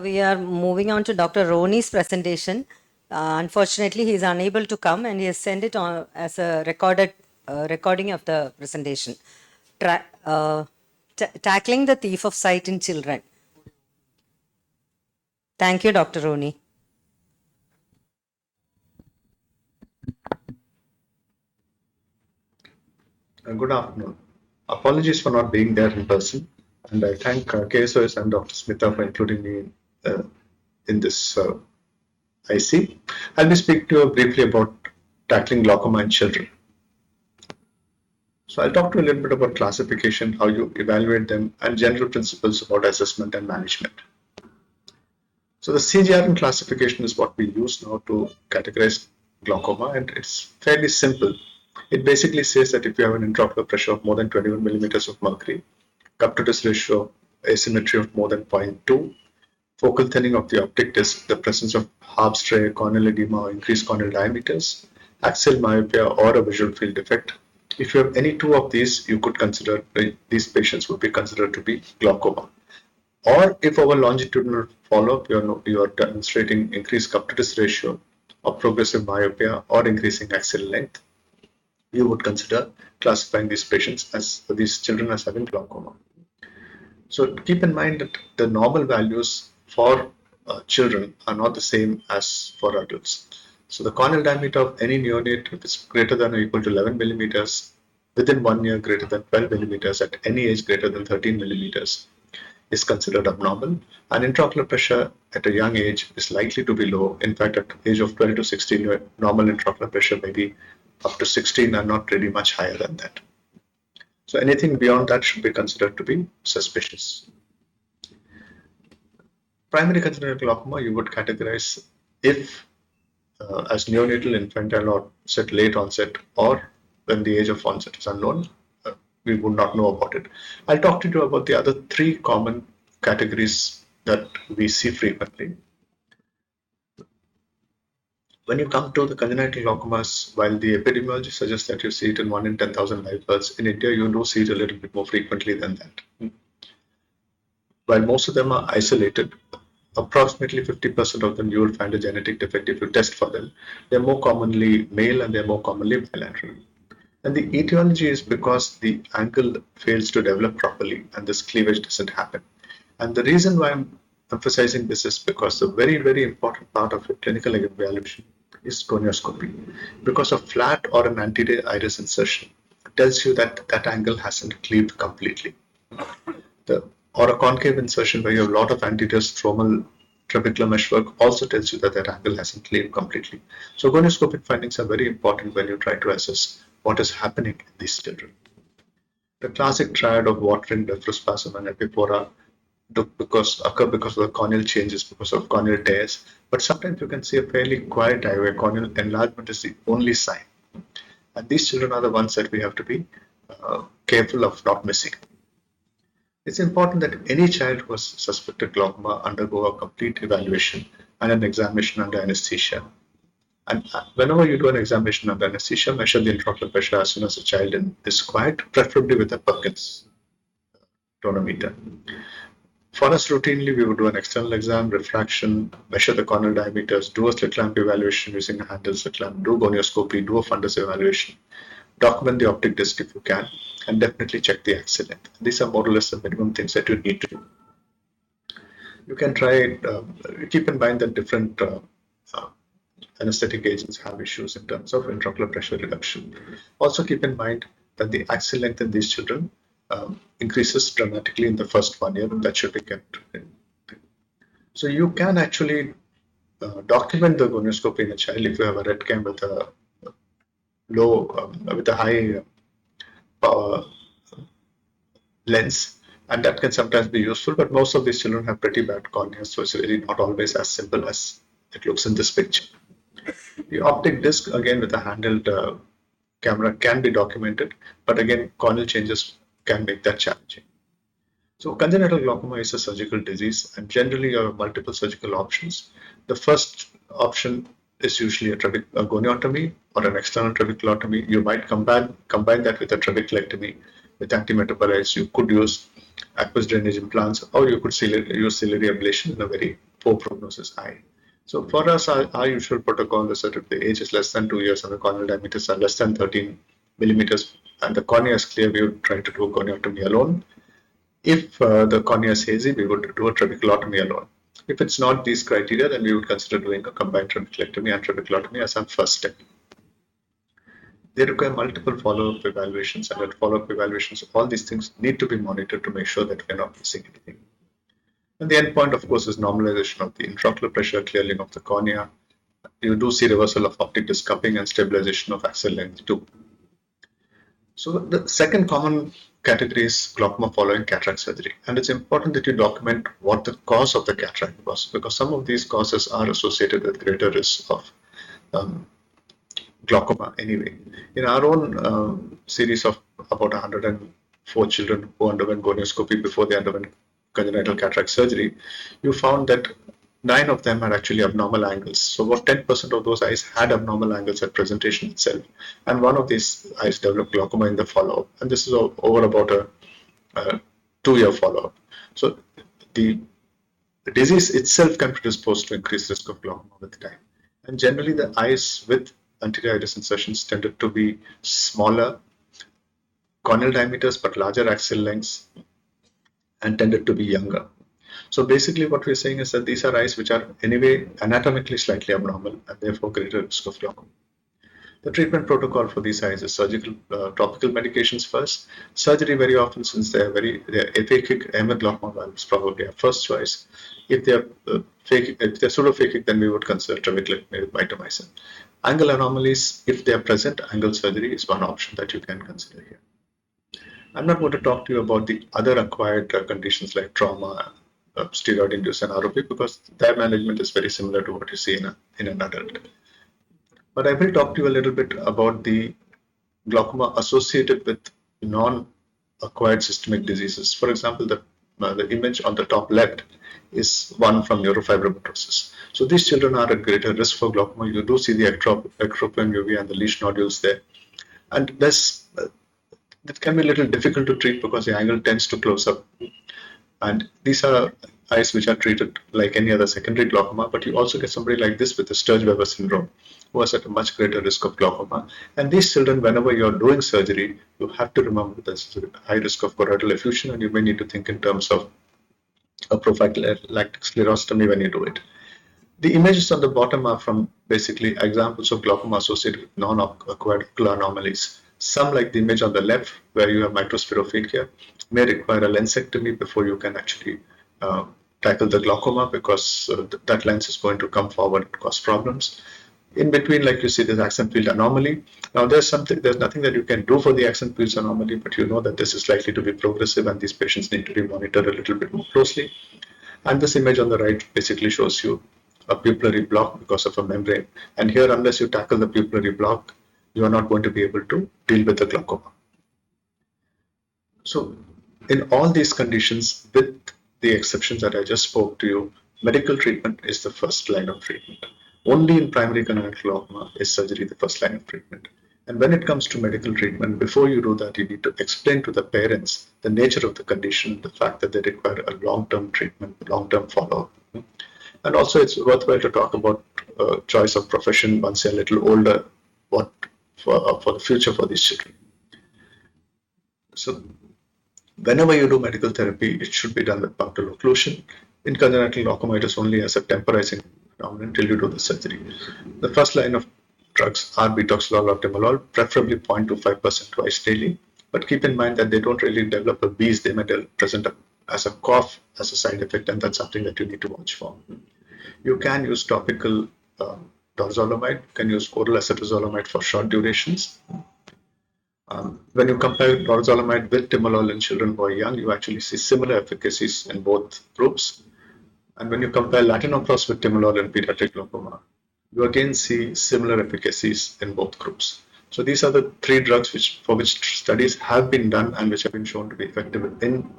We are moving on to Dr. Ronnie's presentation. Unfortunately, he is unable to come and he has sent it on as a recording of the presentation. Tackling the thief of sight in children. Thank you, Dr. Ronnie. Good afternoon. Apologies for not being there in person, and I thank KSOS and Dr. Smita for including me in this IC. I'll be speaking to you briefly about tackling glaucoma in children. So I'll talk to you a little bit about classification, how you evaluate them, and general principles about assessment and management. So the CGRN classification is what we use now to categorize glaucoma, and it's fairly simple. It basically says that if you have an intraocular pressure of more than 21 millimeters of mercury, cup-to-disc ratio asymmetry of more than 0.2, focal thinning of the optic disc, the presence of half stray, corneal edema, or increased corneal diameters, axial myopia, or a visual field defect. If you have any two of these, you could consider these patients would be considered to be glaucoma. Or if over longitudinal follow-up, you are demonstrating increased cup-to-disc ratio or progressive myopia or increasing axial length, you would consider classifying these patients as these children as having glaucoma. So keep in mind that the normal values for children are not the same as for adults. So the corneal diameter of any neonate, if it's greater than or equal to 11 millimeters, within 1 year greater than 12 millimeters, at any age greater than 13 millimeters, is considered abnormal, and intraocular pressure at a young age is likely to be low. In fact, at the age of 12 to 16, normal intraocular pressure may be up to 16 and not really much higher than that. So anything beyond that should be considered to be suspicious. Primary congenital glaucoma you would categorize if as neonatal, infantile, or late onset, or when the age of onset is unknown, we would not know about it. I'll talk to you about the other three common categories that we see frequently. When you come to the congenital glaucomas, while the epidemiology suggests that you see it in 1 in 10,000 live births, in India you do see it a little bit more frequently than that. While most of them are isolated, approximately 50% of them you will find a genetic defect if you test for them. They're more commonly male and they're more commonly bilateral. And the etiology is because the angle fails to develop properly and this cleavage doesn't happen. And the reason why I'm emphasizing this is because the very, very important part of your clinical evaluation is gonioscopy. Because a flat or an anterior iris insertion tells you that that angle hasn't cleaved completely. Or a concave insertion where you have a lot of anterior stromal trabecular meshwork also tells you that that angle hasn't cleaved completely. So gonioscopic findings are very important when you try to assess what is happening in these children. The classic triad of watering, blepharospasm, and epipora occur because of the corneal changes, because of corneal tears. But sometimes you can see a fairly quiet eye where corneal enlargement is the only sign. And these children are the ones that we have to be careful of not missing. It's important that any child who has suspected glaucoma undergo a complete evaluation and an examination under anesthesia. And whenever you do an examination under anesthesia, measure the intraocular pressure as soon as the child is quiet, preferably with a Perkins tonometer. For us, routinely, we would do an external exam, refraction, measure the corneal diameters, do a slit lamp evaluation using a handle slit lamp, do gonioscopy, do a fundus evaluation, document the optic disc if you can, and definitely check the axial length. These are more or less the minimum things that you need to do. You can try, keep in mind that different anesthetic agents have issues in terms of intraocular pressure reduction. Also keep in mind that the axial length in these children increases dramatically in the first 1 year, and that should be kept in. So you can actually document the gonioscopy in a child if you have a red cam with a with a high power lens, and that can sometimes be useful, but most of these children have pretty bad corneas, so it's really not always as simple as it looks in this picture. The optic disc, again with a handheld camera, can be documented, but again corneal changes can make that challenging. So congenital glaucoma is a surgical disease, and generally you have multiple surgical options. The first option is usually a goniotomy or an external trabeculotomy. You might combine that with a trabeculectomy with antimetabolites. You could use aqueous drainage implants, or you could use ciliary ablation in a very poor prognosis eye. So for us, our usual protocol is that if the age is less than 2 years and the corneal diameters are less than 13 millimeters and the cornea is clear, we would try to do a corneotomy alone. If the cornea is hazy, we would do a trabeculotomy alone. If it's not these criteria, then we would consider doing a combined trabeculectomy and trabeculotomy as our first step. They require multiple follow-up evaluations, and at follow-up evaluations, all these things need to be monitored to make sure that we're not missing anything. And the endpoint, of course, is normalization of the intraocular pressure, clearing of the cornea. You do see reversal of optic disc cupping and stabilization of axial length too. So the second common category is glaucoma following cataract surgery. And it's important that you document what the cause of the cataract was, because some of these causes are associated with greater risk of glaucoma anyway. In our own series of about 104 children who underwent gonioscopy before they underwent congenital cataract surgery, you found that 9 of them had actually abnormal angles. So about 10% of those eyes had abnormal angles at presentation itself. And one of these eyes developed glaucoma in the follow-up. And this is over about a 2-year follow-up. So the disease itself can predispose to increased risk of glaucoma with time. And generally the eyes with anterior iris insertions tended to be smaller corneal diameters but larger axial lengths and tended to be younger. So basically what we're saying is that these are eyes which are anyway anatomically slightly abnormal and therefore greater risk of glaucoma. The treatment protocol for these eyes is surgical topical medications first. Surgery very often, since they're aphakic, Ahmed glaucoma valves probably our first choice. If they're pseudophakic, then we would consider trabeculectomy with mitomycin. Angle anomalies, if they are present, angle surgery is one option that you can consider here. I'm not going to talk to you about the other acquired conditions like trauma, steroid-induced NROP, because their management is very similar to what you see in an adult. But I will talk to you a little bit about the glaucoma associated with non-acquired systemic diseases. For example, the image on the top left is one from neurofibromatosis. So these children are at greater risk for glaucoma. You do see the ectropion uvea and the lesion nodules there. And it can be a little difficult to treat because the angle tends to close up. And these are eyes which are treated like any other secondary glaucoma, but you also get somebody like this with the Sturge-Weber syndrome who is at a much greater risk of glaucoma. And these children, whenever you're doing surgery, you have to remember there's a high risk of choroidal effusion, and you may need to think in terms of a prophylactic sclerostomy when you do it. The images on the bottom are from basically examples of glaucoma associated with non-acquired ocular anomalies. Some, like the image on the left, where you have microspherophakia, may require a lensectomy before you can actually tackle the glaucoma, because that lens is going to come forward and cause problems. In between, like you see, this accent field anomaly. Now, there's nothing that you can do for the accent fields anomaly, but you know that this is likely to be progressive, and these patients need to be monitored a little bit more closely. And this image on the right basically shows you a pupillary block because of a membrane. And here, unless you tackle the pupillary block, you are not going to be able to deal with the glaucoma. So in all these conditions, with the exceptions that I just spoke to you, medical treatment is the first line of treatment. Only in primary congenital glaucoma is surgery the first line of treatment. And when it comes to medical treatment, before you do that, you need to explain to the parents the nature of the condition, the fact that they require a long-term treatment, long-term follow-up. And also, it's worthwhile to talk about choice of profession once they're a little older, what for the future for these children. So whenever you do medical therapy, it should be done with punctal occlusion. In congenital glaucoma, it is only as a temporizing phenomenon until you do the surgery. The first line of drugs are betoxolol or timolol, preferably 0.25% twice daily. But keep in mind that they don't really develop a wheeze. They may present as a cough as a side effect, and that's something that you need to watch for. You can use topical dorzolamide, you can use oral acetazolamide for short durations. When you compare dorzolamide with timolol in children who are young, you actually see similar efficacies in both groups. And when you compare latanoprost with timolol in pediatric glaucoma, you again see similar efficacies in both groups. So these are the 3 drugs for which studies have been done and which have been shown to be effective in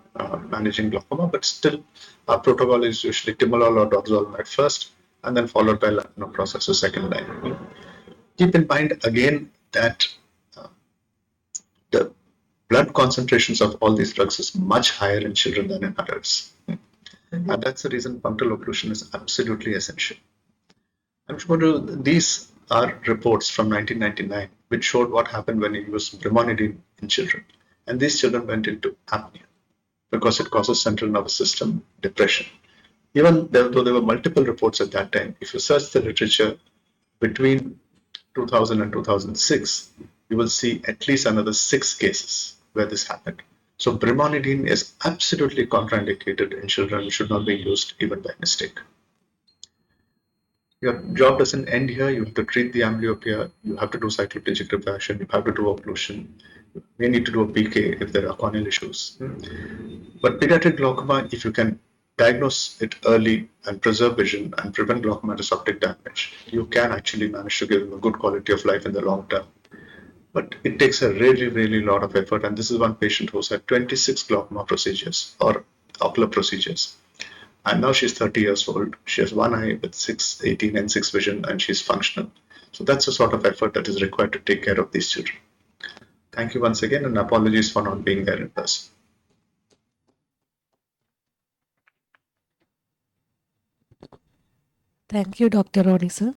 managing glaucoma. But still, our protocol is usually timolol or dorzolamide first, and then followed by latanoprost as a second line. Keep in mind again that the blood concentrations of all these drugs is much higher in children than in adults. And that's the reason punctal occlusion is absolutely essential. I'm sure these are reports from 1999 which showed what happened when you use brimonidine in children. And these children went into apnea because it causes central nervous system depression. Even though there were multiple reports at that time, if you search the literature between 2000 and 2006, you will see at least another 6 cases where this happened. So brimonidine is absolutely contraindicated in children and should not be used even by mistake. Your job doesn't end here. You have to treat the amblyopia. You have to do cycloplegic reparation. You have to do occlusion. You may need to do a PK if there are corneal issues. But pediatric glaucoma, if you can diagnose it early and preserve vision and prevent glaucomatous optic damage, you can actually manage to give them a good quality of life in the long term. But it takes a really, really lot of effort. And this is one patient who's had 26 glaucoma procedures or ocular procedures. And now she's 30 years old. She has one eye with 6/18 and 6 vision, and she's functional. So that's the sort of effort that is required to take care of these children. Thank you once again, and apologies for not being there in person. Thank you, Dr. Ronnie, sir.